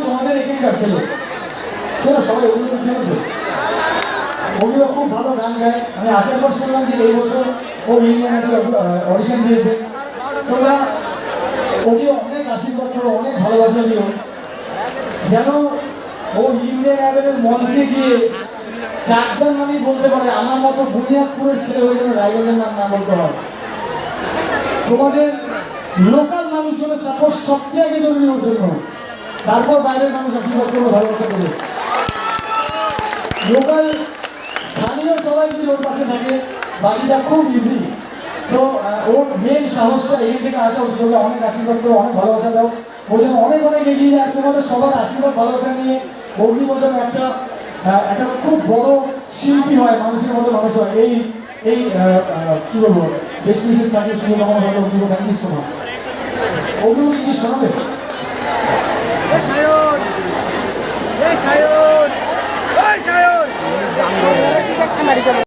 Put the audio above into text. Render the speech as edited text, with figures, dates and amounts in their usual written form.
তোমাদের এখানকার ছেলে ছিল সবাই অগ্নিপথ ছিল তো অগ্নিপথ খুব ভালো গান গায়। আমি আসার পর শুনলাম যে এই বছর ও ইন্ডিয়ান অডিশন দিয়েছে। তোমরা ওকে অনেক আশীর্বাদ করো, অনেক ভালোবাসা দিও, যেন ও ইন্ডিয়ান আইডলের মঞ্চে গিয়ে চাকদার নামই বলতে পারে। আমার মতো বুনিয়াদপুরের ছেলে হয়ে যেন রায়গঞ্জের নাম না বলতে হয়। তোমাদের লোকাল মানুষজনের সাপোর্ট সবচেয়ে আগে জরুরি ওর জন্য, তারপর বাইরের মানুষ আশীর্বাদ করবে, ভালোবাসা করবে। লোকাল স্থানীয় সবাই যদি ওর পাশে থাকে বাকিটা খুব ইজি। তো ওর মেন সাহসটা এখান থেকে আসা উচিত। ওকে অনেক আশীর্বাদ করো, অনেক ভালোবাসা দাও, ও যেন অনেক অনেক এগিয়ে যায়। তোমাদের সবার আশীর্বাদ ভালোবাসা নিয়ে অগ্নিপথ যেন একটা খুব বড় শিল্পী হয়, মানুষের মতো মানুষ হয়। এই কি বলবো, বেস্ট উইশেস থাকলে শুভকামনা থাকলে Agnipath. Thank you so much. Agnipath কিছু শোনাবে? সায়ন